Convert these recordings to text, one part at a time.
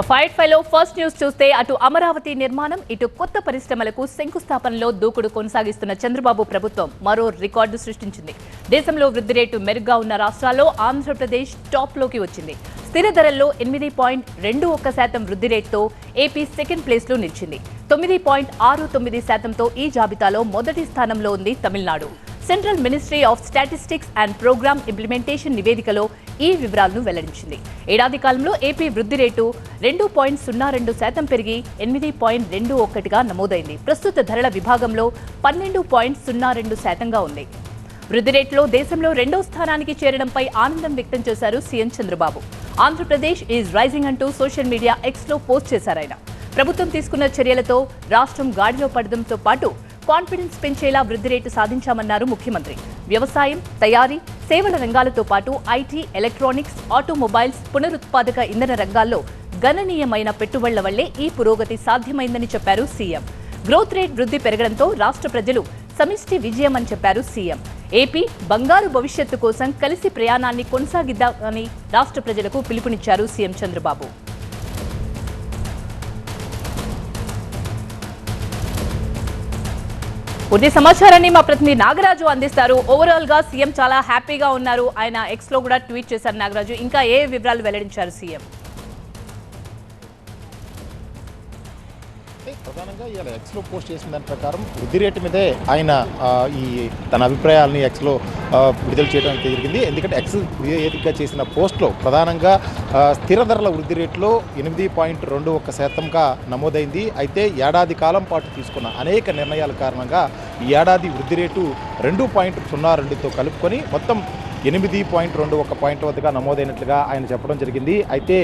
Fight ఫైలో first news చూస్తే అటు అమరావతి నిర్మాణం ఇటు కొత్త పరిశ్రమలకు శంకుస్థాపనలో దూకుడు కొనసాగిస్తున్న చంద్రబాబు ప్రభుత్వం మరో రికార్డు సృష్టించింది. దేశంలో వృద్ధి రేటు మెరుగ్గా ఉన్న రాష్ట్రాల్లో ఆంధ్రప్రదేశ్ టాప్లోకి వచ్చింది. స్థిర ధరల్లో 8.21% వృద్ధి రేటుతో ఏపీ సెకండ్ ప్లేస్లో నిలిచింది. 9.69%తో ఈ జాబితాలో మొదటి స్థానంలో ఉంది Tamil Nadu. Central ministry of statistics and programme implementation నివేదికలో ఈ వివరాలను వెల్లడించింది. ఏడాది కాలంలో ఏపీ వృద్ధి రేటు 2.02% పెరిగి 8.21గా నమోదైంది. ప్రస్తుత ధరల విభాగంలో 12.02%గా ఉంది. వృద్ధి రేటులో దేశంలో రెండో స్థానానికి చేరడంపై ఆనందం వ్యక్తం చేశారు CM Chandrababu. Andhra Pradesh is rising అంటూ సోషల్ మీడియా ఎక్స్లో పోస్ట్ చేశారాయన. ప్రభుత్వం తీసుకున్న చర్యలతో రాష్ట్రం గాడిలో పడడంతో పాటు కాన్ఫిడెన్స్ పెంచేలా వృద్ధి రేటు సాధించామన్నారు ముఖ్యమంత్రి. వ్యవసాయం, తయారీ, సేవల రంగాలతో పాటు ఐటీ, ఎలక్ట్రానిక్స్, ఆటోమొబైల్స్, పునరుత్పాదక ఇంధన రంగాల్లో గణనీయమైన పెట్టుబడుల వల్లే ఈ పురోగతి సాధ్యమైందని చెప్పారు సీఎం. గ్రోత్ రేట్ వృద్ధి పెరగడంతో రాష్ట్ర ప్రజలు సమిష్టి విజయమని చెప్పారు సీఎం. ఏపీ బంగారు భవిష్యత్తు కోసం కలిసి ప్రయాణాన్ని కొనసాగిద్దామని రాష్ట్ర ప్రజలకు పిలుపునిచ్చారు సీఎం చంద్రబాబు. పూర్తి సమాచారాన్ని మా ప్రతినిధి నాగరాజు అందిస్తారు. ఓవరాల్ గా సీఎం చాలా హ్యాపీగా ఉన్నారు. ఆయన ఎక్స్ లో కూడా ట్వీట్ చేశారు. నాగరాజు, ఇంకా ఏ వివరాలు వెల్లడించారు సీఎం? ప్రధానంగా ఇవాళ ఎక్స్లో పోస్ట్ చేసిన దాని ప్రకారం వృద్ధి రేటు మీదే ఆయన తన అభిప్రాయాలని ఎక్స్లో విడుదల చేయడం జరిగింది. ఎందుకంటే ఎక్స్ వేదికగా చేసిన పోస్ట్లో ప్రధానంగా స్థిర ధరల వృద్ధి రేటులో 8.21%గా నమోదైంది. అయితే ఏడాది కాలం పాటు తీసుకున్న అనేక నిర్ణయాల కారణంగా ఈ ఏడాది వృద్ధి రేటు 2.02తో కలుపుకొని మొత్తం 8.21 వద్దగా నమోదైనట్లుగా ఆయన చెప్పడం జరిగింది. అయితే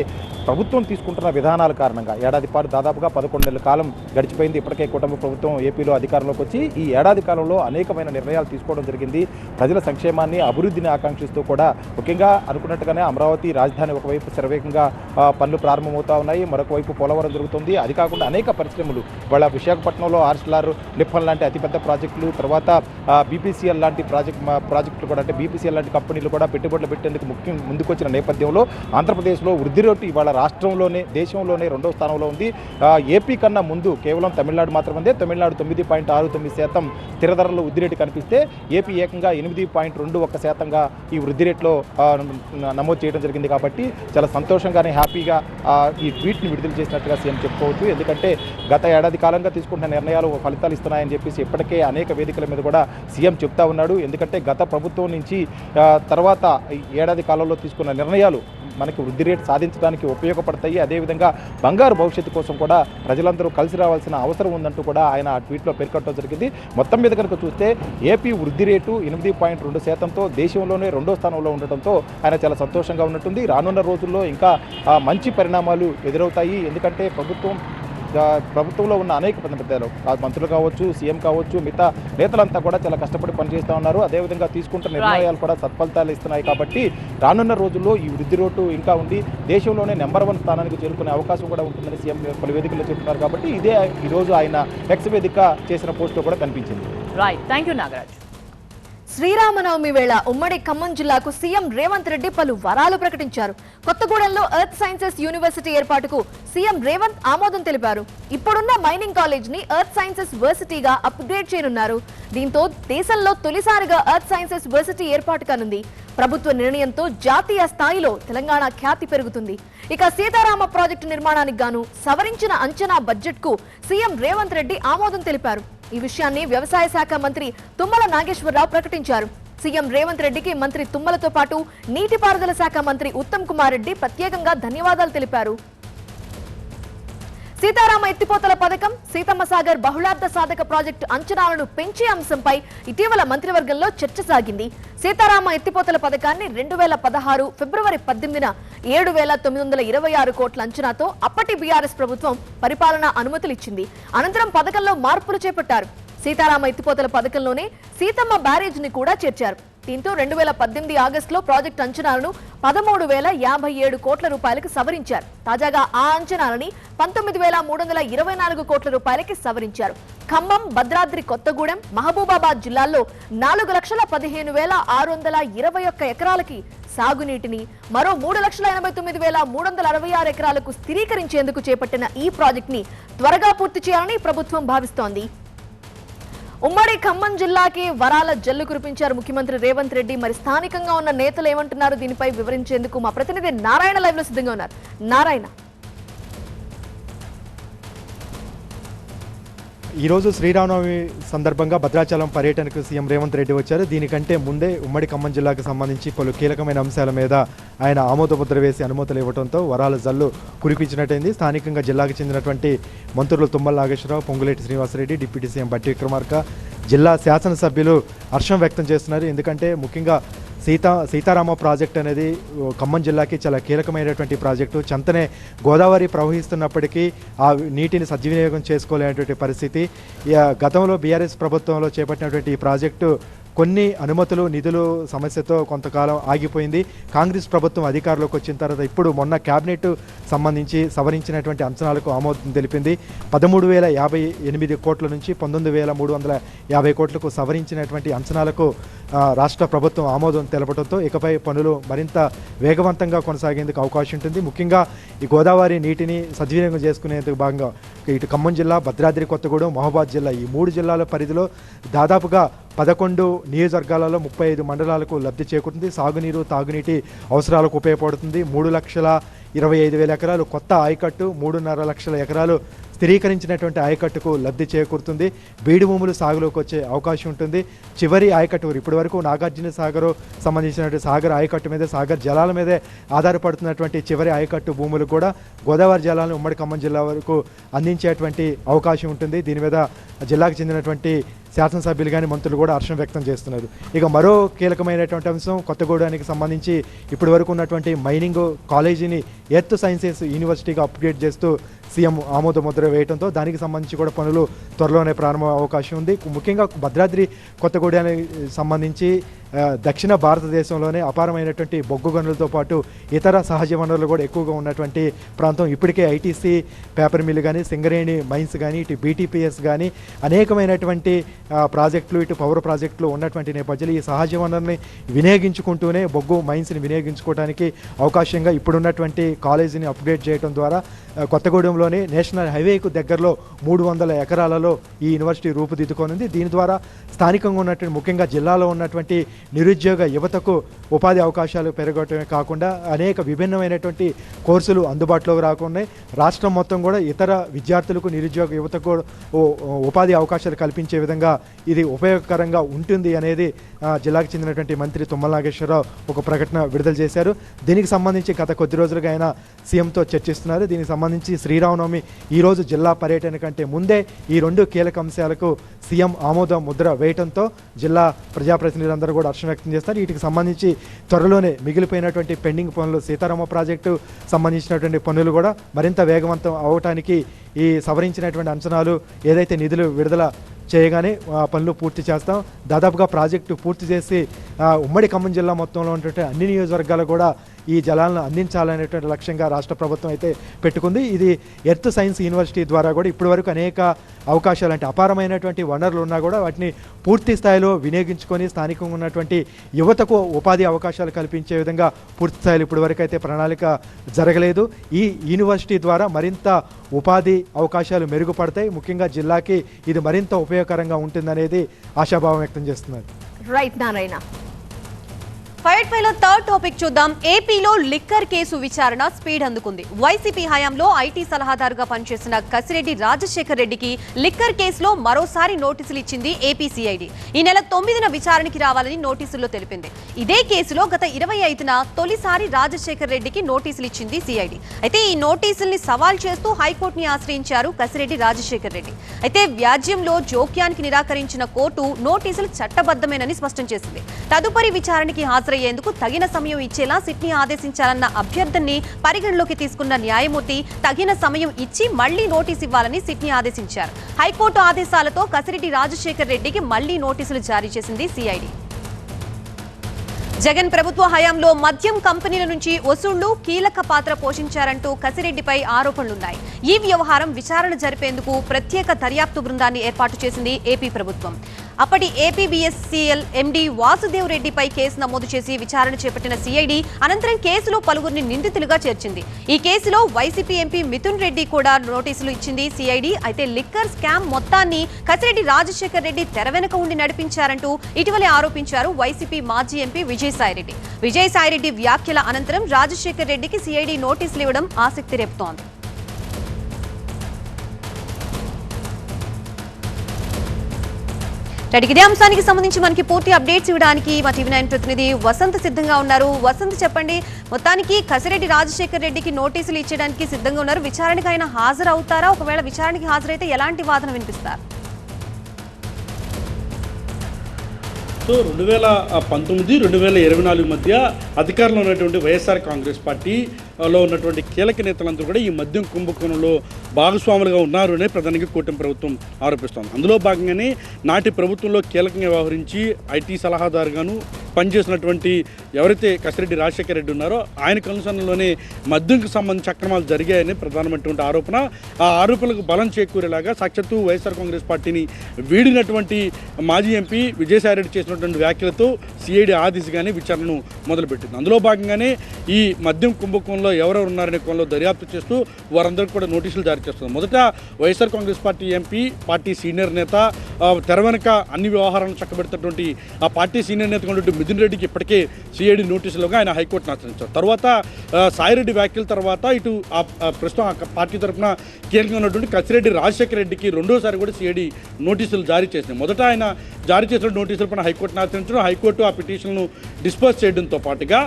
ప్రభుత్వం తీసుకుంటున్న విధానాల కారణంగా ఏడాది పాటు దాదాపుగా 11 నెలల కాలం గడిచిపోయింది. ఇప్పటికే కుటుంబ ప్రభుత్వం ఏపీలో అధికారంలోకి వచ్చి ఈ ఏడాది కాలంలో అనేకమైన నిర్ణయాలు తీసుకోవడం జరిగింది. ప్రజల సంక్షేమాన్ని, అభివృద్ధిని ఆకాంక్షిస్తూ కూడా ముఖ్యంగా అనుకున్నట్టుగానే అమరావతి రాజధాని ఒకవైపు శరవేగంగా పనులు ప్రారంభమవుతా ఉన్నాయి. మరొక వైపు పోలవరం జరుగుతుంది. అది కాకుండా అనేక పరిశ్రమలు వాళ్ళ విశాఖపట్నంలో ఆర్సిలార్ నిప్పన్ లాంటి అతిపెద్ద ప్రాజెక్టులు, తర్వాత బీపీసీఎల్ లాంటి ప్రాజెక్టులు కూడా, అంటే బీపీసీఎల్ లాంటి కంపెనీలు కూడా పెట్టుబడులు పెట్టేందుకు ముందుకొచ్చిన నేపథ్యంలో ఆంధ్రప్రదేశ్లో వృద్ధి రేటు ఇవాళ రాష్ట్రంలోనే, దేశంలోనే రెండో స్థానంలో ఉంది. ఏపీ కన్నా ముందు కేవలం తమిళనాడు మాత్రమే. తమిళనాడు 9.69% స్థిర ధరల్లో వృద్ధి రేటు కనిపిస్తే ఏపీ ఏకంగా 8.21%గా ఈ వృద్ధి రేట్లో నమోదు చేయడం జరిగింది. కాబట్టి చాలా సంతోషంగానే, హ్యాపీగా ఈ ట్వీట్ని విడుదల చేసినట్టుగా సీఎం చెప్పుకోవచ్చు. ఎందుకంటే గత ఏడాది కాలంగా తీసుకుంటున్న నిర్ణయాలు ఫలితాలు ఇస్తున్నాయని చెప్పేసి ఇప్పటికే అనేక వేదికల మీద కూడా సీఎం చెప్తా ఉన్నాడు. ఎందుకంటే గత ప్రభుత్వం నుంచి తర్వాత ఏడాది కాలంలో తీసుకున్న నిర్ణయాలు మనకి వృద్ధి రేటు సాధించడానికి ఉపయోగపడతాయి. అదేవిధంగా బంగారు భవిష్యత్తు కోసం కూడా ప్రజలందరూ కలిసి రావాల్సిన అవసరం ఉందంటూ కూడా ఆయన ఆ ట్వీట్లో పేర్కొనడం జరిగింది. మొత్తం మీద కనుక చూస్తే ఏపీ వృద్ధి రేటు 8.2%తో దేశంలోనే రెండో స్థానంలో ఉండటంతో ఆయన చాలా సంతోషంగా ఉన్నట్టుంది. రానున్న రోజుల్లో ఇంకా మంచి పరిణామాలు ఎదురవుతాయి. ఎందుకంటే ప్రభుత్వంలో ఉన్న అనేక పెద్దలు, మంత్రులు కావచ్చు, సీఎం కావచ్చు, మిగతా నేతలంతా కూడా చాలా కష్టపడి పనిచేస్తూ ఉన్నారు. అదేవిధంగా తీసుకుంటున్న నిర్ణయాలు కూడా సత్ఫలితాలు ఇస్తున్నాయి. కాబట్టి రానున్న రోజుల్లో ఈ వృద్ధి రేటు ఇంకా ఉండి దేశంలోనే నెంబర్ 1 స్థానానికి చేరుకునే అవకాశం కూడా ఉంటుందని సీఎం పలు వేదికల్లో చెప్తున్నారు. కాబట్టి ఇదే ఈరోజు ఆయన ఎక్స్ వేదిక చేసిన పోస్టులో కూడా కనిపించింది. Right, thank you Nagaraj. Sri Rama Navami వేళ ఉమ్మడి ఖమ్మం జిల్లాకు సీఎం రేవంత్ రెడ్డి పలు వరాలు ప్రకటించారు. కొత్తగూడెంలో ఎర్త్ సైన్సెస్ యూనివర్సిటీ ఏర్పాటుకు సీఎం రేవంత్ ఆమోదం తెలిపారు. ఇప్పుడున్న మైనింగ్ కాలేజ్ ని ఎర్త్ సైన్సెస్ వర్సిటీగా అప్గ్రేడ్ చేయనున్నారు. దీంతో దేశంలో తొలిసారిగా ఎర్త్ సైన్సెస్ వర్సిటీ ఏర్పాటు కానుంది. ప్రభుత్వ నిర్ణయంతో జాతీయ స్థాయిలో తెలంగాణ ఖ్యాతి పెరుగుతుంది. ఇక సీతారామ ప్రాజెక్టు నిర్మాణానికి గాను సవరించిన అంచనా బడ్జెట్ కు సీఎం రేవంత్ రెడ్డి ఆమోదం తెలిపారు. ఈ విషయాన్ని వ్యవసాయ శాఖ మంత్రి తుమ్మల నాగేశ్వరరావు ప్రకటించారు. సీఎం రేవంత్ రెడ్డికి మంత్రి తుమ్మలతో పాటు నీటిపారుదల శాఖ మంత్రి ఉత్తమ్ కుమార్ రెడ్డి ప్రత్యేకంగా ధన్యవాదాలు తెలిపారు. సీతారామ ఎత్తిపోతల పథకం, సీతమ్మ సాగర్ బహుళార్థ సాధక ప్రాజెక్టు అంచనాలను పెంచే అంశంపై ఇటీవల మంత్రివర్గంలో చర్చ సాగింది. సీతారామ ఎత్తిపోతల పథకాన్ని 2016 ఫిబ్రవరి 18న 7,926 కోట్ల అంచనాతో అప్పటి బీఆర్ఎస్ ప్రభుత్వం పరిపాలనా అనుమతులు ఇచ్చింది. అనంతరం పథకంలో మార్పులు చేపట్టారు. సీతారామ ఎత్తిపోతల పథకంలోనే సీతమ్మ బ్యారేజ్ ని కూడా చేర్చారు. దీంతో 2018 ఆగస్టులో ప్రాజెక్టు అంచనాలను 13,057 కోట్ల రూపాయలకు సవరించారు. తాజాగా ఆ అంచనాలని 19,324 కోట్ల రూపాయలకి సవరించారు. ఖమ్మం, భద్రాద్రి కొత్తగూడెం, మహబూబాబాద్ జిల్లాల్లో 4,15,621 ఎకరాలకి సాగునీటిని, మరో 3,89,366 ఎకరాలకు స్థిరీకరించేందుకు చేపట్టిన ఈ ప్రాజెక్ట్ ని త్వరగా పూర్తి చేయాలని ప్రభుత్వం భావిస్తోంది. ఉమ్మడి ఖమ్మం జిల్లాకి వరాల జల్లు కురిపించారు ముఖ్యమంత్రి రేవంత్ రెడ్డి. మరి స్థానికంగా ఉన్న నేతలు ఏమంటున్నారు దీనిపై వివరించేందుకు మా ప్రతినిధి నారాయణ లైవ్ లో సిద్ధంగా ఉన్నారు. నారాయణ, ఈరోజు శ్రీరామనవమి సందర్భంగా భద్రాచలం పర్యటనకు సీఎం రేవంత్ రెడ్డి వచ్చారు. దీనికంటే ముందే ఉమ్మడి ఖమ్మం జిల్లాకు సంబంధించి పలు కీలకమైన అంశాల మీద ఆయన ఆమోదముద్ర వేసి అనుమతులు ఇవ్వడంతో వరాల జల్లు కురిపించినట్టయింది. స్థానికంగా జిల్లాకు చెందినటువంటి మంత్రులు తుమ్మల నాగేశ్వరరావు, పొంగులేటి శ్రీనివాసరెడ్డి, డిప్యూటీ సీఎం బట్టి విక్రమార్క, జిల్లా శాసనసభ్యులు హర్షం వ్యక్తం చేస్తున్నారు. ఎందుకంటే ముఖ్యంగా సీతారామ ప్రాజెక్ట్ అనేది ఖమ్మం జిల్లాకి చాలా కీలకమైనటువంటి ప్రాజెక్టు. చెంతనే గోదావరి ప్రవహిస్తున్నప్పటికీ ఆ నీటిని సద్వినియోగం చేసుకోలేనటువంటి పరిస్థితి. గతంలో బీఆర్ఎస్ ప్రభుత్వంలో చేపట్టినటువంటి ఈ ప్రాజెక్టు కొన్ని అనుమతులు, నిధులు సమస్యతో కొంతకాలం ఆగిపోయింది. కాంగ్రెస్ ప్రభుత్వం అధికారంలోకి వచ్చిన తర్వాత ఇప్పుడు మొన్న క్యాబినెట్ సంబంధించి సవరించినటువంటి అంచనాలకు ఆమోదం తెలిపింది. 13,058 కోట్ల నుంచి 19,350 కోట్లకు సవరించినటువంటి అంచనాలకు రాష్ట్ర ప్రభుత్వం ఆమోదం తెలపడంతో ఇకపై పనులు మరింత వేగవంతంగా కొనసాగేందుకు అవకాశం ఉంటుంది. ముఖ్యంగా ఈ గోదావరి నీటిని సద్వినియోగం చేసుకునేందుకు భాగంగా ఇటు ఖమ్మం జిల్లా, భద్రాద్రి కొత్తగూడెం, మహబూబాబాద్ జిల్లా ఈ 3 జిల్లాల పరిధిలో దాదాపుగా 11 నియోజకవర్గాలలో 35 మండలాలకు లబ్ధి చేకూరుతుంది. సాగునీరు, తాగునీటి అవసరాలకు ఉపయోగపడుతుంది. 3,25,000 ఎకరాలు కొత్త ఆయకట్టు, 3.5 లక్షల ఎకరాలు స్థిరీకరించినటువంటి ఆయకట్టుకు లబ్ధి చేకూరుతుంది. బీడు భూములు సాగులోకి వచ్చే అవకాశం ఉంటుంది. చివరి ఆయకట్టు ఇప్పటి వరకు నాగార్జున సాగర్ సంబంధించినటువంటి సాగర్ ఆయకట్టు మీద, సాగర్ జలాల మీదే ఆధారపడుతున్నటువంటి చివరి ఆయకట్టు భూములు కూడా గోదావరి జలాలను ఉమ్మడి ఖమ్మం జిల్లా వరకు అందించేటువంటి అవకాశం ఉంటుంది. దీని మీద జిల్లాకు చెందినటువంటి శాసనసభ్యులు కానీ మంత్రులు కూడా హర్షం వ్యక్తం చేస్తున్నారు. ఇక మరో కీలకమైనటువంటి అంశం కొత్తగూడెనికి సంబంధించి ఇప్పటి వరకు ఉన్నటువంటి మైనింగ్ కాలేజీని ఎర్త్ సైన్సెస్ యూనివర్సిటీగా అప్గ్రేడ్ చేస్తూ సీఎం ఆమోద ముద్ర వేయడంతో దానికి సంబంధించి కూడా పనులు త్వరలోనే ప్రారంభం అవకాశం ఉంది. ముఖ్యంగా భద్రాద్రి కొత్తగూడెనికి సంబంధించి దక్షిణ భారతదేశంలోనే అపారమైనటువంటి బొగ్గు గనులతో పాటు ఇతర సహజ వనరులు కూడా ఎక్కువగా ఉన్నటువంటి ప్రాంతం. ఇప్పటికే ఐటీసీ పేపర్ మిల్ కానీ, సింగరేణి మైన్స్ కానీ, ఇటు బీటీపీఎస్ కానీ అనేకమైనటువంటి ప్రాజెక్టులు, ఇటు పవర్ ప్రాజెక్టులు ఉన్నటువంటి నేపథ్యంలో ఈ సహజ వనరుని వినియోగించుకుంటూనే బొగ్గు మైన్స్ని వినియోగించుకోవడానికి అవకాశంగా ఇప్పుడున్నటువంటి కాలేజీని అప్గ్రేడ్ చేయడం ద్వారా కొత్తగూడెంలోని నేషనల్ హైవేకు దగ్గరలో 300 ఎకరాలలో ఈ యూనివర్సిటీ రూపుదిద్దుకోనుంది. దీని ద్వారా స్థానికంగా ఉన్నటువంటి ముఖ్యంగా జిల్లాలో ఉన్నటువంటి నిరుద్యోగ యువతకు ఉపాధి అవకాశాలు పెరగటమే కాకుండా అనేక విభిన్నమైనటువంటి కోర్సులు అందుబాటులోకి రాకుండా రాష్ట్రం మొత్తం కూడా ఇతర విద్యార్థులకు, నిరుద్యోగ యువతకు ఉపాధి అవకాశాలు కల్పించే విధంగా ఇది ఉపయోగకరంగా ఉంటుంది అనేది జిల్లాకు చెందినటువంటి మంత్రి తుమ్మల నాగేశ్వరరావు ఒక ప్రకటన విడుదల చేశారు. దీనికి సంబంధించి గత కొద్ది రోజులుగా ఆయన సీఎంతో చర్చిస్తున్నారు. దీనికి సంబంధించి శ్రీరామనవమి ఈరోజు జిల్లా పర్యటన కంటే ముందే ఈ 2 కీలక అంశాలకు సీఎం ఆమోద ముద్ర వేయడంతో జిల్లా ప్రజాప్రతినిధులందరూ కూడా హర్షం వ్యక్తం చేస్తారు. వీటికి సంబంధించి త్వరలోనే మిగిలిపోయినటువంటి పెండింగ్ పనులు, సీతారామ ప్రాజెక్టు సంబంధించినటువంటి పనులు కూడా మరింత వేగవంతం అవడానికి ఈ సవరించినటువంటి అంచనాలు ఏదైతే నిధులు విడుదల చేయగానే పనులు పూర్తి చేస్తాం. దాదాపుగా ప్రాజెక్టు పూర్తి చేసి ఉమ్మడి ఖమ్మం జిల్లా మొత్తంలో ఉన్నటువంటి అన్ని నియోజకవర్గాలు కూడా ఈ జలాలను అందించాలనేటువంటి లక్ష్యంగా రాష్ట్ర ప్రభుత్వం అయితే పెట్టుకుంది. ఇది ఎర్త్ సైన్స్ యూనివర్సిటీ ద్వారా కూడా ఇప్పటివరకు అనేక అవకాశాలు, అంటే అపారమైనటువంటి వనరులు ఉన్నా కూడా వాటిని పూర్తి స్థాయిలో వినియోగించుకొని స్థానికంగా ఉన్నటువంటి యువతకు ఉపాధి అవకాశాలు కల్పించే విధంగా పూర్తి స్థాయిలో ఇప్పటివరకు అయితే ప్రణాళిక జరగలేదు. ఈ యూనివర్సిటీ ద్వారా మరింత ఉపాధి అవకాశాలు మెరుగుపడతాయి. ముఖ్యంగా జిల్లాకి ఇది మరింత ఉపయోగకరంగా ఉంటుందనేది ఆశాభావం వ్యక్తం చేస్తున్నారు. రైట్ నారాయణ. ఫైట్ ఫైలో థర్డ్ టాపిక్ చూద్దాం. ఏపీలో లిక్కర్ కేసు విచారణ స్పీడ్ అందుకుంది. వైసీపీ హయాంలో ఐటీ సలహాదారుగా పనిచేసిన కసిరెడ్డి రాజశేఖర్ రెడ్డికి లిక్కర్ కేసులో మరోసారి నోటీసులు ఇచ్చింది ఏపీ సిఐడి. ఈ నెల 9న విచారణకి రావాలని నోటీసుల్లో తెలిపింది. ఇదే కేసులో గత 25న తొలిసారి రాజశేఖర్ రెడ్డికి నోటీసులు ఇచ్చింది సిఐడి. అయితే ఈ నోటీసుల్ని సవాల్ చేస్తూ హైకోర్టుని ఆశ్రయించారు కసిరెడ్డి రాజశేఖర్ రెడ్డి. అయితే వ్యాజ్యంలో జోక్యానికి నిరాకరించిన కోర్టు నోటీసులు చట్టబద్ధమేనని స్పష్టం చేసింది. తదుపరి విచారణకి హాజరయ్యేందుకు తగిన సమయం ఇచ్చేలా సిట్ని ఆదేశించాలన్న అభ్యర్థనని పరిగణలోకి తీసుకున్న న్యాయమూర్తి తగిన సమయం ఇచ్చి మళ్లీ నోటీసు ఇవ్వాలని సిట్ని ఆదేశించారు. హైకోర్టు ఆదేశాలతో కసిరెడ్డి రాజశేఖర్ రెడ్డికి మళ్లీ నోటీసులు జారీ చేసింది సిఐడి. జగన్ ప్రభుత్వ హయాంలో మద్యం కంపెనీల నుంచి వసూళ్లు కీలక పాత్ర పోషించారంటూ కసిరెడ్డిపై ఆరోపణలున్నాయి. ఈ వ్యవహారం విచారణ జరిపేందుకు ప్రత్యేక దర్యాప్తు బృందాన్ని ఏర్పాటు చేసింది ఏపీ ప్రభుత్వం. అప్పటి ఏపీబీఎస్సీఎల్ ఎండీ వాసుదేవ్ రెడ్డిపై కేసు నమోదు చేసి విచారణ చేపట్టిన సిఐడి అనంతరం కేసులో పలువురిని నిందితులుగా చేర్చింది. ఈ కేసులో వైసీపీ ఎంపీ మిథున్ రెడ్డి కూడా నోటీసులు ఇచ్చింది సిఐడి. అయితే లిక్కర్ స్కామ్ మొత్తాన్ని కసిరెడ్డి రాజశేఖర్ రెడ్డి తెర వెనుక ఉండి నడిపించారంటూ ఇటీవలే ఆరోపించారు వైసీపీ మాజీ ఎంపీ విజయసాయిరెడ్డి. విజయసాయిరెడ్డి వ్యాఖ్యల అనంతరం రాజశేఖర్ రెడ్డికి సిఐడి నోటీసులు ఇవ్వడం ఆసక్తి రేపుతోంది. ఇదే అంశానికి సంబంధించి మనకి పూర్తి అప్డేట్స్ ఇవ్వడానికి మా టీవీ9 ప్రతినిధి వసంత్ సిద్ధంగా ఉన్నారు. వసంత్, చెప్పండి, మొత్తానికి కసిరెడ్డి రాజశేఖర్ రెడ్డికి నోటీసులు ఇచ్చడానికి సిద్ధంగా ఉన్నారు. విచారణకు ఆయన హాజరవుతారా? ఒకవేళ విచారణకి హాజరైతే ఎలాంటి వాదన వినిపిస్తారు? సో 2019-2024 మధ్య అధికారంలో ఉన్నటువంటి వైఎస్ఆర్ కాంగ్రెస్ పార్టీలో ఉన్నటువంటి కీలక నేతలందరూ కూడా ఈ మద్యం కుంభకోణంలో భాగస్వాములుగా ఉన్నారు అనే ప్రధానంగా కూటమి ప్రభుత్వం ఆరోపిస్తోంది. అందులో భాగంగానే నాటి ప్రభుత్వంలో కీలకంగా వ్యవహరించి ఐటీ సలహాదారుగాను పనిచేసినటువంటి ఎవరైతే కసిరెడ్డి రాజశేఖర రెడ్డి ఉన్నారో ఆయన కనుసరణలోనే మద్యంకు సంబంధించి అక్రమాలు జరిగాయని ప్రధానమైనటువంటి ఆరోపణ. ఆ ఆరోపణలకు బలం చేకూరేలాగా సాక్షాత్తు వైఎస్ఆర్ కాంగ్రెస్ పార్టీని వీడినటువంటి మాజీ ఎంపీ విజయసాయిరెడ్డి చేసినటువంటి వ్యాఖ్యలతో సిఐడి ఆ దిశగానే విచారణను మొదలుపెట్టింది. అందులో భాగంగానే ఈ మద్యం కుంభకోణంలో ఎవరెవరు ఉన్నారనే కోణంలో దర్యాప్తు చేస్తూ వారందరికీ కూడా నోటీసులు జారీ చేస్తుంది. మొదట YSR Congress party MP, party senior నేత, తెర వెనుక అన్ని వ్యవహారాలను చక్కబెడుతున్నటువంటి ఆ పార్టీ సీనియర్ నేత ఉన్నటువంటి మిథున్ రెడ్డికి ఇప్పటికే సిఐడి నోటీసులుగా ఆయన హైకోర్టును ఆశ్రయించారు. తర్వాత సాయిరెడ్డి వ్యాఖ్యల తర్వాత ఇటు ప్రస్తుతం ఆ పార్టీ తరఫున కీలకంగా ఉన్నటువంటి కసిరెడ్డి రాజశేఖర రెడ్డికి రెండోసారి కూడా సిఐడి నోటీసులు జారీ చేసింది. మొదట ఆయన జారీ చేసిన నోటీసుల పైన హైకోర్టును ఆశ్రయించడం, హైకోర్టు ఆ పిటిషన్ను డిస్పోజ్ చేయడంతో పాటుగా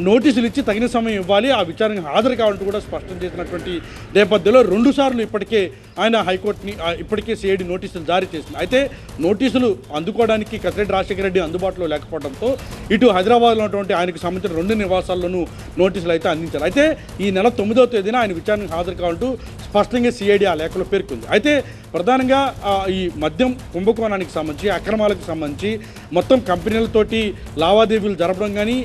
నోటీసులు ఇచ్చి తగిన సమయం ఇవ్వాలి, ఆ విచారణకు హాజరు కావాలంటూ కూడా స్పష్టం చేసినటువంటి నేపథ్యంలో రెండుసార్లు ఇప్పటికే ఆయన హైకోర్టుని ఇప్పటికే సిఐడి నోటీసులు జారీ చేసింది. అయితే నోటీసులు అందుకోవడానికి కసిరెడ్డి రాజశేఖర రెడ్డి అందుబాటులో లేకపోవడంతో ఇటు హైదరాబాద్లో ఉన్నటువంటి ఆయనకు సంబంధించిన 2 నివాసాల్లోనూ నోటీసులు అయితే అందించారు. అయితే ఈ నెల 9వ తేదీన ఆయన విచారణకు హాజరు కావాలంటూ స్పష్టంగా సిఐడి ఆ లేఖలో పేర్కొంది. అయితే ప్రధానంగా ఈ మద్యం కుంభకోణానికి సంబంధించి, అక్రమాలకు సంబంధించి మొత్తం కంపెనీలతోటి లావాదేవీలు జరపడం కానీ,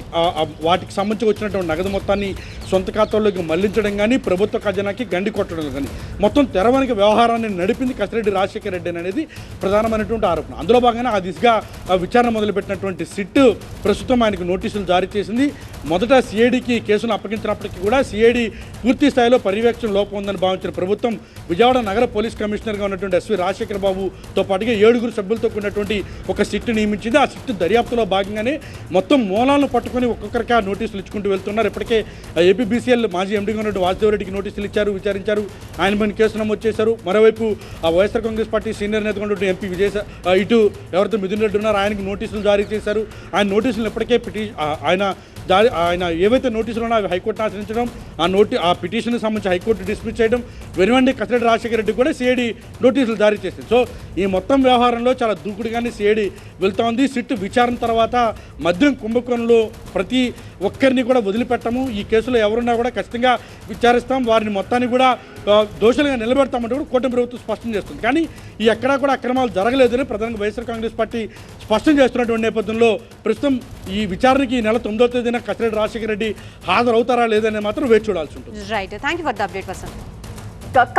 వాటికి సంబంధించి వచ్చినటువంటి నగదు మొత్తాన్ని సొంత ఖాతాల్లోకి మళ్లించడం కానీ, ప్రభుత్వ ఖజానాకి గండి కొట్టడం కానీ మొత్తం తెర వెనుక వ్యవహారాన్ని నడిపింది కసిరెడ్డి రాజశేఖర రెడ్డి అనేది ప్రధానమైనటువంటి ఆరోపణ. అందులో భాగంగా ఆ దిశగా విచారణ మొదలుపెట్టినటువంటి సిట్ ప్రస్తుతం ఆయనకు నోటీసులు జారీ చేసింది. మొదట సిఐడికి కేసును అప్పగించినప్పటికీ కూడా సిఐడి పూర్తి స్థాయిలో పర్యవేక్షణ లోపం ఉందని భావించిన ప్రభుత్వం విజయవాడ నగర పోలీస్ కమిషనర్గా ఉన్నటువంటి ఎస్వి రాజశేఖర బాబుతో పాటుగా 7 సభ్యులతో కూడినటువంటి ఒక సిట్ నియమించింది. ఆ సిట్ దర్యాప్తులో భాగంగానే మొత్తం మూలాలను పట్టుకొని ఒక్కొక్కరిగా నోటీసులు ఇచ్చుకుంటూ వెళ్తున్నారు. ఇప్పటికే ఏపీబీసీఎల్ మాజీ ఎండీగా ఉన్నటువంటి వాసుదేవ్ రెడ్డికి నోటీసులు ఇచ్చారు, విచారించారు, ఆయన పైన కేసు నమోదు చేశారు. మరోవైపు ఆ వైఎస్ఆర్ కాంగ్రెస్ పార్టీ సీనియర్ నేతగా ఉన్నటువంటి ఎంపీ ఇటు ఎవరితో మిథున్ రెడ్డి ఉన్నారో ఆయనకు నోటీసులు జారీ చేశారు. ఆయన నోటీసులు ఇప్పటికే ఆయన ఏవైతే నోటీసులు ఉన్నాయో అవి హైకోర్టును ఆశ్రయించడం, ఆ పిటిషన్కి సంబంధించి హైకోర్టు డిస్మిస్ చేయడం, వెనువెంటనే కసిరెడ్డి రాజశేఖర రెడ్డి కూడా సిఐడి నోటీసులు జారీ చేసింది. సో ఈ మొత్తం వ్యవహారంలో చాలా దూకుడుగానే సిఐడి వెళ్తా ఉంది. సిట్ విచారణ తర్వాత మద్యం కుంభకోణంలో ప్రతి ఒక్కరిని కూడా వదిలిపెట్టము, ఈ కేసులో ఎవరున్నా కూడా ఖచ్చితంగా విచారిస్తాం, వారిని మొత్తాన్ని కూడా దోషులుగా నిలబెడతామంటే కూడా కూటమి ప్రభుత్వం స్పష్టం చేస్తుంది. కానీ ఈ ఎక్కడా కూడా అక్రమాలు జరగలేదని ప్రధానంగా వైఎస్ఆర్ కాంగ్రెస్ పార్టీ స్పష్టం చేస్తున్నటువంటి నేపథ్యంలో ప్రస్తుతం ఈ విచారణకి ఈ నెల 9వ తేదీన కసిరెడ్డి రాజశేఖర రెడ్డి హాజరవుతారా లేదని మాత్రం వేచి చూడాల్సి ఉంటుంది. Right, thank you for the update Vasanth.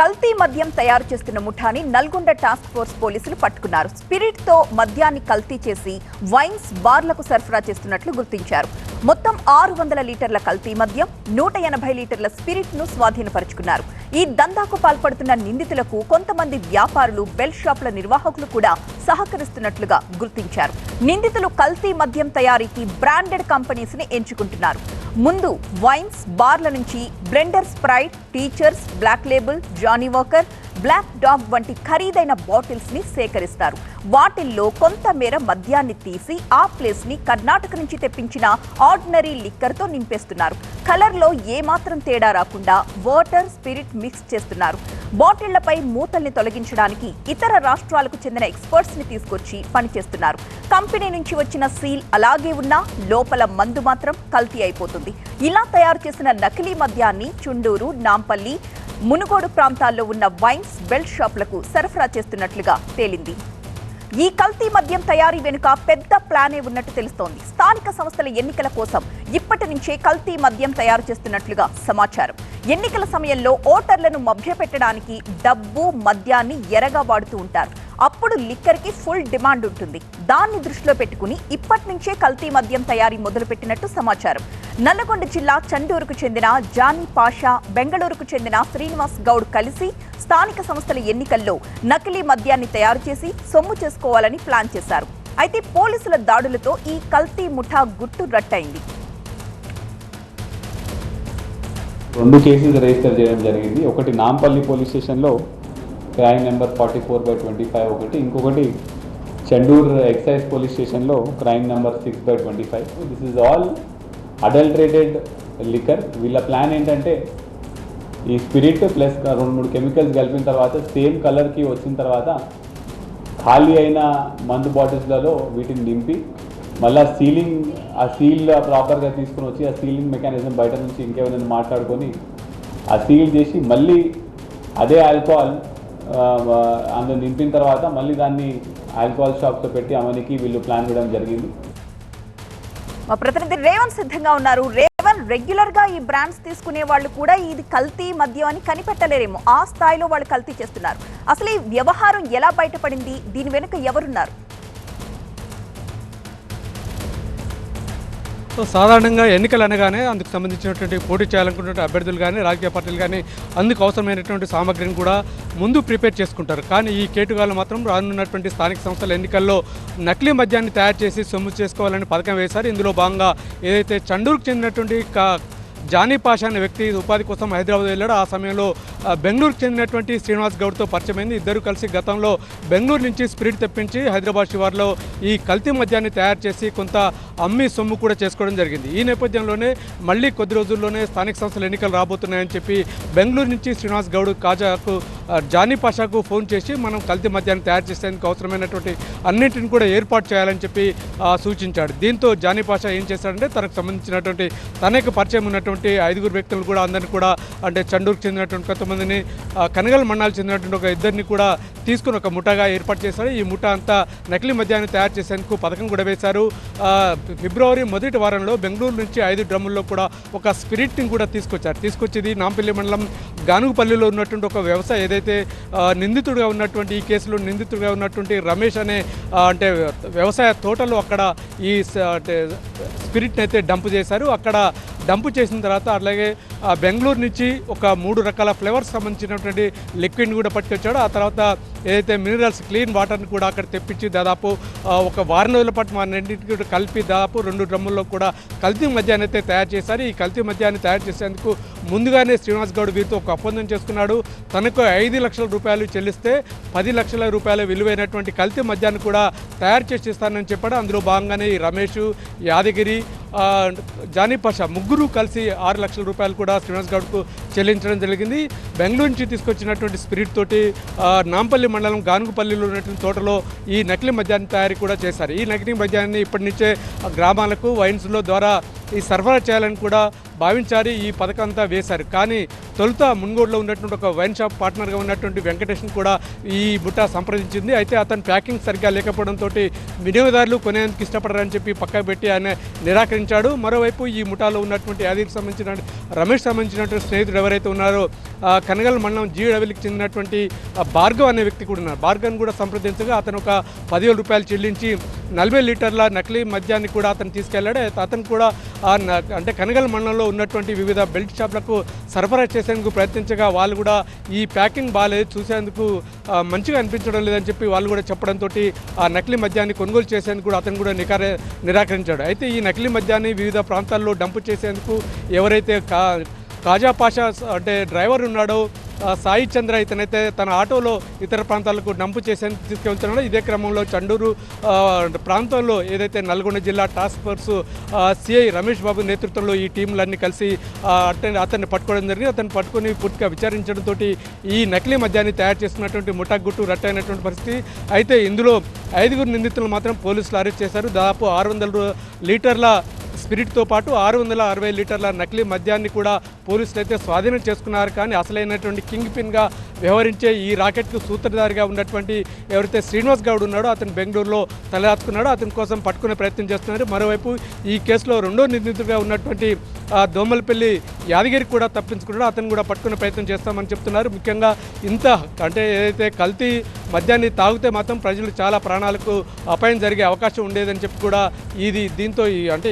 కల్తీ మద్యం తయారు చేస్తున్న ముఠాని నల్గొండ టాస్క్ ఫోర్స్ పోలీసులు పట్టుకున్నారు. స్పిరిట్ తో మద్యాన్ని కల్తీ చేసి వైన్స్ బార్లకు సరఫరా చేస్తున్నట్లు గుర్తించారు. మొత్తం 600 లీటర్ల కల్తీ మద్యం, 180 లీటర్ల స్పిరిట్ ను స్వాధీనపరుచుకున్నారు. ఈ దందాకు పాల్పడుతున్న నిందితులకు కొంతమంది వ్యాపారులు, బెల్ట్ షాపుల నిర్వాహకులు కూడా సహకరిస్తున్నట్లుగా గుర్తించారు. నిందితులు కల్తీ మద్యం తయారీకి బ్రాండెడ్ కంపెనీస్ ని ఎంచుకుంటున్నారు. ముందు వైన్స్ బార్ల నుంచి Blender, Sprite, Teacher's, Black Label, Johnnie Walker, Black Dog వంటి ఖరీదైన బాటిల్స్ ని సేకరిస్తారు. వాటిల్లో కొంత మేర మద్యాన్ని తీసి ఆ ప్లేస్ ని కర్ణాటక నుంచి తెప్పించిన ఆర్డినరీ లిక్కర్ తో నింపేస్తున్నారు. కలర్ లో ఏమాత్రం తేడా రాకుండా వాటర్, స్పిరిట్ మిక్స్ చేస్తున్నారు. బాటిళ్లపై మూతల్ని తొలగించడానికి ఇతర రాష్ట్రాలకు చెందిన ఎక్స్పర్ట్స్ ని తీసుకొచ్చి పనిచేస్తున్నారు. కంపెనీ నుంచి వచ్చిన సీల్ అలాగే ఉన్నా లోపల మందు మాత్రం కల్తీ అయిపోతుంది. ఇలా తయారు చేసిన నకిలీ మద్యాన్ని చుండూరు, నాంపల్లి, మునుగోడు ప్రాంతాల్లో ఉన్న వైన్స్, బెల్ట్ షాపులకు సరఫరా చేస్తున్నట్లుగా తేలింది. ఈ కల్తీ మద్యం తయారీ వెనుక పెద్ద ప్లానే ఉన్నట్టు తెలుస్తోంది. స్థానిక సంస్థల ఎన్నికల కోసం ఇప్పటి నుంచే కల్తీ మద్యం తయారు చేస్తున్నట్లుగా సమాచారం. ఎన్నికల సమయంలో ఓటర్లను మభ్యపెట్టడానికి డబ్బు, మద్యాన్ని ఎరగా వాడుతూ ఉంటారు. అప్పుడు లిక్కర్కి ఫుల్ డిమాండ్ ఉంటుంది. దాన్ని దృష్టిలో పెట్టుకుని ఇప్పటి నుంచే కల్తీ మద్యం తయారీ మొదలుపెట్టినట్టు సమాచారం. నల్లగొండ జిల్లా చండూరుకు చెందిన జానీ పాషా, బెంగళూరుకు చెందిన శ్రీనివాస్ గౌడ్ కలిసి స్థానిక సంస్థల ఎన్నికల్లో నకిలీ మద్యాన్ని తయారు చేసి సొమ్ము చేసుకోవాలని ప్లాన్ చేశారు. అయితే పోలీసుల దాడులతో ఈ కల్తీ ముఠా గుట్టు రట్టయింది. 2 కేసులు రిజిస్టర్ చేయడం జరిగింది. ఒకటి నాంపల్లి పోలీస్ స్టేషన్లో క్రైమ్ నెంబర్ 44/25 ఒకటి, ఇంకొకటి చండూర్ ఎక్సైజ్ పోలీస్ స్టేషన్లో crime number 6/25. This is all adulterated liquor. వీళ్ళ ప్లాన్ ఏంటంటే ఈ స్పిరిట్ ప్లస్ 2-3 కెమికల్స్ కలిపిన తర్వాత సేమ్ కలర్కి వచ్చిన తర్వాత ఖాళీ అయిన మందు బాటిల్స్లలో వీటిని నింపి మళ్ళీ ఆ సీల్ ప్రాపర్గా తీసుకుని వచ్చి ఆ సీలింగ్ మెకానిజం బయట నుంచి ఇంకేమైనా మాట్లాడుకొని ఆ సీల్ చేసి మళ్ళీ అదే ఆల్కహాల్ అందులో నింపిన తర్వాత మళ్ళీ దాన్ని ఆల్కహాల్ షాప్స్లో పెట్టి అమ్మనికి వీళ్ళు ప్లాన్ చేయడం జరిగింది. మా ప్రతినిధి రేవంత్ సిద్ధంగా ఉన్నారు. రేవంత్, రెగ్యులర్ గా ఈ బ్రాండ్స్ తీసుకునే వాళ్ళు కూడా ఇది కల్తీ మద్యం అని కనిపెట్టలేరేమో, ఆ స్థాయిలో వాళ్ళు కల్తీ చేస్తున్నారు. అసలు ఈ వ్యవహారం ఎలా బయటపడింది? దీని వెనుక ఎవరున్నారు? సో సాధారణంగా ఎన్నికలు అనగానే అందుకు సంబంధించినటువంటి పోటీ చేయాలనుకున్నటువంటి అభ్యర్థులు కానీ రాజకీయ పార్టీలు కానీ అందుకు అవసరమైనటువంటి సామగ్రిని కూడా ముందు ప్రిపేర్ చేసుకుంటారు. కానీ ఈ కేటుగాలు మాత్రం రానున్నటువంటి స్థానిక సంస్థల ఎన్నికల్లో నకిలీ మద్యాన్ని తయారు చేసి సొమ్ము చేసుకోవాలని పథకం వేశారు. ఇందులో భాగంగా ఏదైతే చండూరుకు చెందినటువంటి జానీ పాషా అనే వ్యక్తి ఉపాధి కోసం హైదరాబాద్ వెళ్ళాడు. ఆ సమయంలో బెంగళూరుకు చెందినటువంటి శ్రీనివాస్ గౌడ్తో పరిచయమైంది. ఇద్దరు కలిసి గతంలో బెంగళూరు నుంచి స్పిరిట్ తెప్పించి హైదరాబాద్ శివార్లో ఈ కల్తీ మద్యాన్ని తయారు చేసి కొంత అమ్మి సొమ్ము కూడా చేసుకోవడం జరిగింది. ఈ నేపథ్యంలోనే మళ్ళీ కొద్ది రోజుల్లోనే స్థానిక సంస్థల ఎన్నికలు రాబోతున్నాయని చెప్పి బెంగళూరు నుంచి శ్రీనివాస్ గౌడ్ జానీ పాషాకు ఫోన్ చేసి మనం కల్తీ మద్యాన్ని తయారు చేసేందుకు అవసరమైనటువంటి అన్నింటిని కూడా ఏర్పాటు చేయాలని చెప్పి సూచించాడు. దీంతో జానీ పాషా ఏం చేశాడంటే తనకు సంబంధించినటువంటి తనకు పరిచయం ఉన్నటువంటి 5 వ్యక్తులు కూడా అందరినీ కూడా అంటే చండూరుకు చెందినటువంటి కొంతమందిని, కనగల్ మండలాలు చెందినటువంటి ఒక 2 కూడా తీసుకుని ఒక ముఠాగా ఏర్పాటు చేశారు. ఈ ముఠా అంతా నకిలీ మద్యాన్ని తయారు చేసేందుకు పథకం కూడా వేశారు. ఫిబ్రవరి మొదటి వారంలో బెంగళూరు నుంచి 5 డ్రమ్ముల్లో కూడా ఒక స్పిరిట్ని కూడా తీసుకొచ్చేది నాంపల్లి మండలం గానుగుపల్లిలో ఉన్నటువంటి ఒక వ్యవసాయ ఏదైతే నిందితుడిగా ఉన్నటువంటి ఈ కేసులో నిందితుడిగా ఉన్నటువంటి రమేష్ అనే అంటే వ్యవసాయ తోటలో అక్కడ ఈ స్పిరిట్ని అయితే డంప్ చేశారు. అక్కడ డంప్ చేసిన తర్వాత అలాగే బెంగళూరు నుంచి ఒక 3 రకాల ఫ్లేవర్స్ సంబంధించినటువంటి లిక్విడ్ని కూడా పట్టుకొచ్చాడు. ఆ తర్వాత ఏదైతే మినరల్స్ క్లీన్ వాటర్ని కూడా అక్కడ తెప్పించి దాదాపు ఒక వారం రోజుల పాటు మా రెండింటికి కూడా కలిపి దాదాపు 2 డ్రమ్ముల్లో కూడా కల్తీ మద్యాన్ని అయితే తయారు చేశారు. ఈ కల్తీ మద్యాన్ని తయారు చేసేందుకు ముందుగానే శ్రీనివాస్ గౌడ్ వీరితో ఒక ఒప్పందం చేసుకున్నాడు. తనకు 5 లక్షల రూపాయలు చెల్లిస్తే 10 లక్షల రూపాయల విలువైనటువంటి కల్తీ మద్యాన్ని కూడా తయారు చేసి ఇస్తానని చెప్పాడు. అందులో భాగంగానే ఈ రమేష్, యాదగిరి, జానీ పాషా ముగ్గురు కలిసి 6 లక్షల రూపాయలు కూడా శ్రీనివాస్ గౌడ్కు చెల్లించడం జరిగింది. బెంగళూరు నుంచి తీసుకొచ్చినటువంటి స్పిరిట్ తోటి నాంపల్లి మండలం గానుగుపల్లిలో ఉన్నటువంటి తోటలో ఈ నకిలీ మద్యాన్ని తయారీ కూడా చేశారు. ఈ నకిలీ మద్యాన్ని ఇప్పటి నుంచే గ్రామాలకు వైన్స్లో ద్వారా ఈ సరఫరా చేయాలని కూడా భావించారు. ఈ పథకం అంతా వేశారు. కానీ తొలుత మున్గోడులో ఉన్నటువంటి ఒక వైన్ షాప్ పార్ట్నర్గా ఉన్నటువంటి వెంకటేష్ని కూడా ఈ ముఠా సంప్రదించింది. అయితే అతను ప్యాకింగ్ సరిగ్గా లేకపోవడంతో వినియోగదారులు కొనేందుకు ఇష్టపడరని చెప్పి పక్కకు పెట్టి ఆయన నిరాకరించాడు. మరోవైపు ఈ ముఠాలో ఉన్నటువంటి యాదగిరికి సంబంధించిన రమేష్ సంబంధించినటువంటి స్నేహితుడు ఎవరైతే ఉన్నారో కనగల్ మండలం జీడవిలికి చెందినటువంటి భార్గవ్ అనే వ్యక్తి కూడా ఉన్నారు. భార్గవ్ని కూడా సంప్రదించగా అతను ఒక 10,000 రూపాయలు చెల్లించి 40 లీటర్ల నకిలీ మద్యాన్ని కూడా అతను తీసుకెళ్లాడు. అతను కూడా అంటే కనగల్ మండలంలో ఉన్నటువంటి వివిధ బెల్ట్ షాప్లకు సరఫరా చేసేందుకు ప్రయత్నించగా వాళ్ళు కూడా ఈ ప్యాకింగ్ బాగాలేదు, చూసేందుకు మంచిగా అనిపించడం లేదని చెప్పి వాళ్ళు కూడా చెప్పడంతో ఆ నకిలీ మద్యాన్ని కొనుగోలు చేసేందుకు కూడా అతను కూడా నిరాకరించాడు. అయితే ఈ నకిలీ మద్యాన్ని వివిధ ప్రాంతాల్లో డంప్ చేసేందుకు ఎవరైతే కాజా పాషా అంటే డ్రైవర్ ఉన్నాడో సాయి చంద్ర ఇతనైతే తన ఆటోలో ఇతర ప్రాంతాలకు డంపు చేసేందుకు తీసుకెళ్తున్నాడో ఇదే క్రమంలో చండూరు ప్రాంతంలో ఏదైతే నల్గొండ జిల్లా task force CI Ramesh Babu నేతృత్వంలో ఈ టీంలన్నీ కలిసి అతన్ని పట్టుకోవడం జరిగింది. అతన్ని పట్టుకొని పూర్తిగా విచారించడంతో ఈ నకిలీ మద్యాన్ని తయారు చేస్తున్నటువంటి ముఠాగుట్టు రట్టయినటువంటి పరిస్థితి. అయితే ఇందులో 5 నిందితులు మాత్రం పోలీసులు అరెస్ట్ చేశారు. దాదాపు 600 లీటర్ల స్పిరిట్తో పాటు 660 లీటర్ల నకిలీ మద్యాన్ని కూడా పోలీసులు అయితే స్వాధీనం చేసుకున్నారు. కానీ అసలైనటువంటి కింగ్ పిన్గా వ్యవహరించే ఈ రాకెట్కు సూత్రధారిగా ఉన్నటువంటి ఎవరైతే శ్రీనివాస్ గౌడ్ ఉన్నాడో అతను బెంగళూరులో తలదాచుకున్నాడో అతని కోసం పట్టుకునే ప్రయత్నం చేస్తున్నారు. మరోవైపు ఈ కేసులో రెండో నిందితుడిగా ఉన్నటువంటి దోమలపల్లి యాదగిరి కూడా తప్పించుకున్నాడో అతను కూడా పట్టుకునే ప్రయత్నం చేస్తామని చెప్తున్నారు. ముఖ్యంగా ఇంత అంటే ఏదైతే కల్తీ మద్యాన్ని తాగితే మాత్రం ప్రజలు చాలా ప్రాణాలకు అపాయం జరిగే అవకాశం ఉండేదని చెప్పి కూడా దీంతో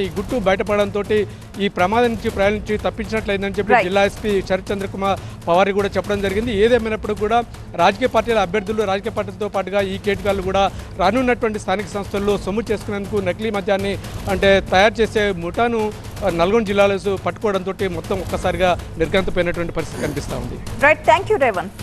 ఈ గుట్టు బయటపడడంతో ఈ ప్రమాదం నుంచి ప్రయాణించి తప్పించినట్లయిందని చెప్పి జిల్లా ఎస్పీ శరత్ చంద్ర కుమార్ పవారి కూడా చెప్పడం జరిగింది. ఏదేమైనప్పుడు కూడా రాజకీయ పార్టీల అభ్యర్థులు రాజకీయ పార్టీలతో పాటుగా ఈ కేటుగాళ్ళు కూడా రానున్నటువంటి స్థానిక సంస్థల్లో సొమ్ము చేసుకునేందుకు నకిలీ మద్యాన్ని తయారు చేసే ముఠాను నల్గొండ జిల్లాలో పట్టుకోవడంతో మొత్తం ఒక్కసారిగా నిర్గంతపోయినటువంటి పరిస్థితి కనిపిస్తూ ఉంది. Right, thank you Revanth.